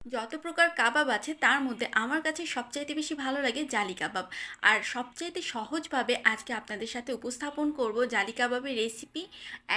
যত প্রকার কাবাব আছে তার মধ্যে আমার কাছে সবচাইতে বেশি ভালো লাগে জালি কাবাব। আর সবচাইতে সহজভাবে আজকে আপনাদের সাথে উপস্থাপন করব জালি কাবাবের রেসিপি।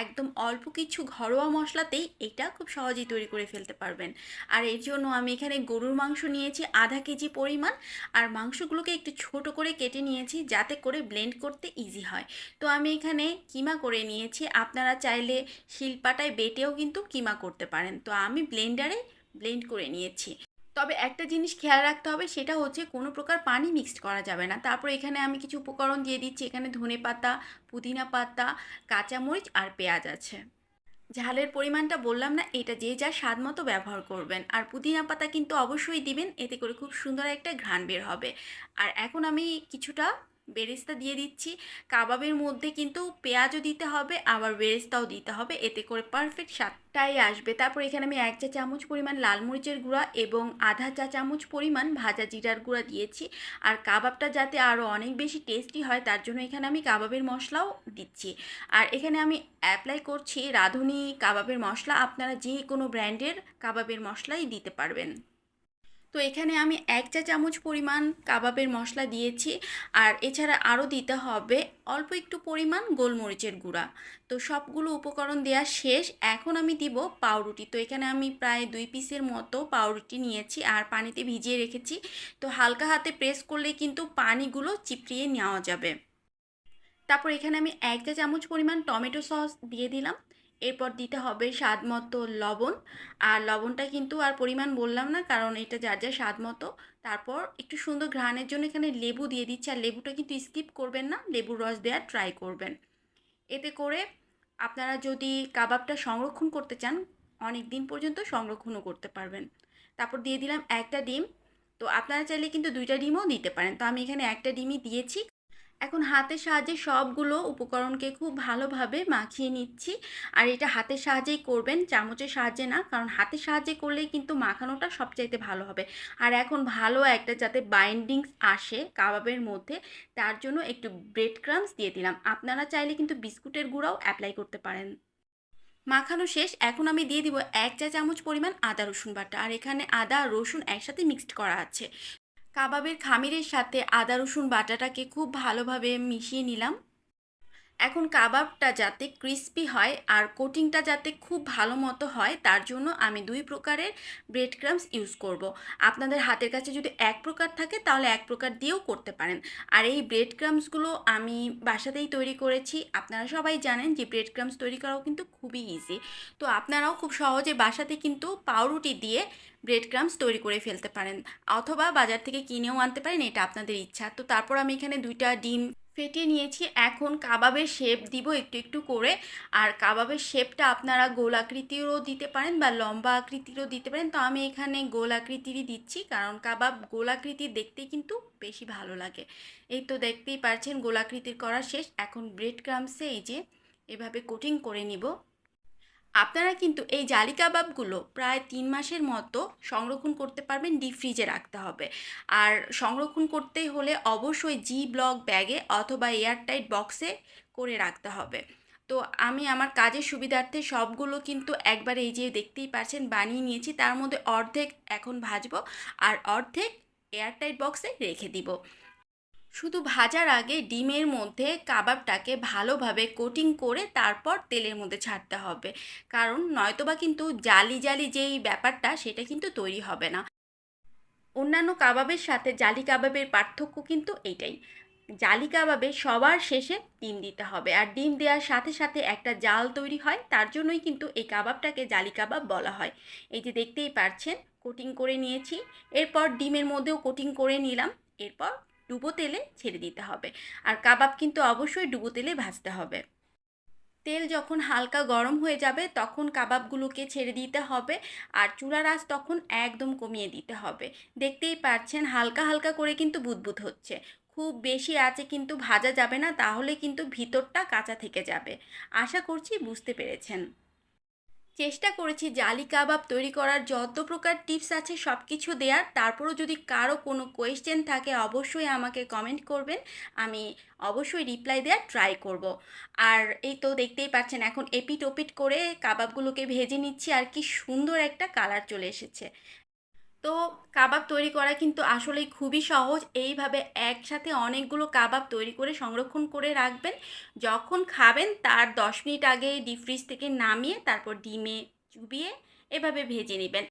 একদম অল্প কিছু ঘরোয়া মশলাতেই এটা খুব সহজেই তৈরি করে ফেলতে পারবেন। আর এর জন্য আমি এখানে গরুর মাংস নিয়েছি আধা কেজি পরিমাণ। আর মাংসগুলোকে একটু ছোট করে কেটে নিয়েছি যাতে করে ব্লেন্ড করতে ইজি হয়। তো আমি এখানে কিমা করে নিয়েছি, আপনারা চাইলে শিলপাটায় বেটেও কিন্তু কিমা করতে পারেন। তো আমি ব্লেন্ডারে ব্লেন্ড করে নিয়েছি। তবে একটা জিনিস খেয়াল রাখতে হবে, সেটা হচ্ছে কোনো প্রকার পানি মিক্সড করা যাবে না। তারপর এখানে আমি কিছু উপকরণ দিয়ে দিচ্ছি। এখানে ধনে পাতা, পুদিনা পাতা, কাঁচামরিচ আর পেঁয়াজ আছে। ঝালের পরিমাণটা বললাম না, এটা যে যার স্বাদ মতো ব্যবহার করবেন। আর পুদিনা পাতা কিন্তু অবশ্যই দিবেন, এতে করে খুব সুন্দর একটা ঘ্রাণ বের হবে। আর এখন আমি কিছুটা বেরেস্তা দিয়ে দিচ্ছি। কাবাবের মধ্যে কিন্তু পেঁয়াজও দিতে হবে, আবার বেরেস্তাও দিতে হবে, এতে করে পারফেক্ট স্বাদটাই আসবে। তারপর এখানে আমি 1 চা চামচ পরিমাণ লাল মরিচের গুঁড়া এবং আধা চা চামচ পরিমাণ ভাজা জিরার গুঁড়া দিয়েছি। আর কাবাবটা যাতে আরও অনেক বেশি টেস্টি হয় তার জন্য এখানে আমি কাবাবের মশলাও দিচ্ছি। আর এখানে আমি অ্যাপ্লাই করছি রাঁধুনি কাবাবের মশলা, আপনারা যে কোনো ব্র্যান্ডের কাবাবের মশলাই দিতে পারবেন। তো এখানে আমি 1 চা চামচ পরিমাণ কাবাবের মশলা দিয়েছি। আর এছাড়া আরও দিতে হবে অল্প একটু পরিমাণ গোলমরিচের গুঁড়া। তো সবগুলো উপকরণ দেওয়া শেষ। এখন আমি দিব পাউরুটি। তো এখানে আমি প্রায় 2 পিসের মতো পাউরুটি নিয়েছি আর পানিতে ভিজিয়ে রেখেছি। তো হালকা হাতে প্রেস করলে কিন্তু পানিগুলো চিপড়িয়ে নেওয়া যাবে। তারপর এখানে আমি 1 চা চামচ পরিমাণ টমেটো সস দিয়ে দিলাম। এরপর দিতে হবে স্বাদ মতো লবণ। আর লবণটা কিন্তু আর পরিমাণ বললাম না, কারণ এটা যার যার স্বাদ মতো। তারপর একটু সুন্দর ঘ্রাণের জন্য এখানে লেবু দিয়ে দিচ্ছি। আর লেবুটা কিন্তু স্কিপ করবেন না, লেবুর রস দেওয়ার ট্রাই করবেন। এতে করে আপনারা যদি কাবাবটা সংরক্ষণ করতে চান, অনেক দিন পর্যন্ত সংরক্ষণও করতে পারবেন। তারপর দিয়ে দিলাম একটা ডিম। তো আপনারা চাইলে কিন্তু 2টা ডিমও দিতে পারেন। তো আমি এখানে একটা ডিমই দিয়েছি। এখন হাতের সাহায্যে সবগুলো উপকরণকে খুব ভালোভাবে মাখিয়ে নিচ্ছি। আর এটা হাতের সাহায্যেই করবেন, চামচের সাহায্যে না, কারণ হাতের সাহায্যে করলেই কিন্তু মাখানোটা সবচাইতে ভালো হবে। আর এখন ভালো একটা যাতে বাইন্ডিংস আসে কাবাবের মধ্যে, তার জন্য একটু ব্রেড ক্রাম্বস দিয়ে দিলাম। আপনারা চাইলে কিন্তু বিস্কুটের গুঁড়াও অ্যাপ্লাই করতে পারেন। মাখানো শেষ। এখন আমি দিয়ে দিব 1 চা চামচ পরিমাণ আদা রসুন বাটা। আর এখানে আদা আর রসুন একসাথে মিক্সড করা আছে। কাবাবের খামিরের সাথে আদা রসুন বাটাটাকে খুব ভালোভাবে মিশিয়ে নিলাম। এখন কাবাবটা যাতে ক্রিস্পি হয় আর কোটিংটা যাতে খুব ভালো মতো হয় তার জন্য আমি 2 প্রকারের ব্রেড ক্রাম্বস ইউজ করব। আপনাদের হাতের কাছে যদি 1 প্রকার থাকে তাহলে 1 প্রকার দিয়েও করতে পারেন। আর এই ব্রেড ক্রাম্বসগুলো আমি বাসাতেই তৈরি করেছি। আপনারা সবাই জানেন যে ব্রেড ক্রাম্বস তৈরি করাও কিন্তু খুবই ইজি। তো আপনারাও খুব সহজে বাসাতে কিন্তু পাউরুটি দিয়ে ব্রেড ক্রাম্বস তৈরি করে ফেলতে পারেন, অথবা বাজার থেকে কিনেও আনতে পারেন, এটা আপনাদের ইচ্ছা। তো তারপর আমি এখানে 2টা ডিম ফেটিয়ে নিয়েছি। এখন কাবাবের শেপ দিব একটু একটু করে। আর কাবাবের শেপটা আপনারা গোল আকৃতিরও দিতে পারেন বা লম্বা আকৃতিরও দিতে পারেন। তো আমি এখানে গোল আকৃতিরই দিচ্ছি, কারণ কাবাব গোল আকৃতির দেখতেই কিন্তু বেশি ভালো লাগে। এই তো দেখতেই পারছেন গোল আকৃতির করা শেষ। এখন ব্রেড ক্রাম্বসে এই যে এভাবে কোটিং করে নিব। আপনারা কিন্তু এই জালি কাবাবগুলো প্রায় 3 মাসের মতো সংরক্ষণ করতে পারবেন, ডিপ ফ্রিজে রাখতে হবে। আর সংরক্ষণ করতে হলে অবশ্যই জি ব্লক ব্যাগে অথবা এয়ারটাইট বক্সে করে রাখতে হবে। তো আমি আমার কাজের সুবিধার্থে সবগুলো কিন্তু একবার এই যে দেখতেই পাচ্ছেন বানিয়ে নিয়েছি। তার মধ্যে অর্ধেক এখন ভাজবো আর অর্ধেক এয়ারটাইট বক্সে রেখে দিব। শুধু ভাজার আগে ডিমের মধ্যে কাবাবটাকে ভালোভাবে কোটিং করে তারপর তেলের মধ্যে ছাড়তে হবে, কারণ নয়তোবা কিন্তু জালি জালি যেই ব্যাপারটা সেটা কিন্তু তৈরি হবে না। অন্যান্য কাবাবের সাথে জালি কাবাবের পার্থক্য কিন্তু এইটাই, জালি কাবাবে সবার শেষে ডিম দিতে হবে। আর ডিম দেওয়ার সাথে সাথে একটা জাল তৈরি হয়, তার জন্যই কিন্তু এই কাবাবটাকে জালি কাবাব বলা হয়। এই যে দেখতেই পাচ্ছেন কোটিং করে নিয়েছি। এরপর ডিমের মধ্যেও কোটিং করে নিলাম। এরপর ডুবো তেলে ছেড়ে দিতে হবে। আর কাবাব কিন্তু অবশ্যই ডুবো তেলে ভাজতে হবে। তেল যখন হালকা গরম হয়ে যাবে তখন কাবাবগুলোকে ছেড়ে দিতে হবে। আর চুলার আঁচ তখন একদম কমিয়ে দিতে হবে। দেখতেই পাচ্ছেন হালকা হালকা করে কিন্তু বুদবুদ হচ্ছে। খুব বেশি আঁচে কিন্তু ভাজা যাবে না, তাহলে কিন্তু ভিতরটা কাঁচা থেকে যাবে। আশা করছি বুঝতে পেরেছেন। চেষ্টা করেছি জালি কাবাব তৈরি করার যত প্রকার টিপস আছে সব কিছু দেওয়ার। তারপরও যদি কারো কোনো কোয়েশ্চেন থাকে অবশ্যই আমাকে কমেন্ট করবেন, আমি অবশ্যই রিপ্লাই দেওয়ার ট্রাই করব। আর এই তো দেখতেই পাচ্ছেন এখন এপিট ওপিট করে কাবাবগুলোকে ভেজে নিচ্ছি, আর কি সুন্দর একটা কালার চলে এসেছে। তো কাবাব তৈরি করা কিন্তু আসলেই খুবই সহজ। এইভাবে একসাথে অনেকগুলো কাবাব তৈরি করে সংরক্ষণ করে রাখবেন। যখন খাবেন তার ১০ মিনিট আগে ডিপ ফ্রিজ থেকে নামিয়ে তারপর ডিমে চুবিয়ে এভাবে ভেজে নিবেন।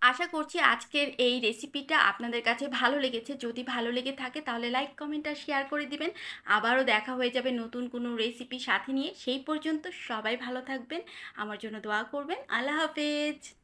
আশা করছি আজকের এই রেসিপিটা আপনাদের কাছে ভালো লেগেছে। যদি ভালো লেগে থাকে তাহলে লাইক, কমেন্ট আর শেয়ার করে দিবেন। আবারও দেখা হয়ে যাবে নতুন কোনো রেসিপি সাথে নিয়ে। সেই পর্যন্ত সবাই ভালো থাকবেন। আমার জন্য দোয়া করবেন। আল্লাহ হাফেজ।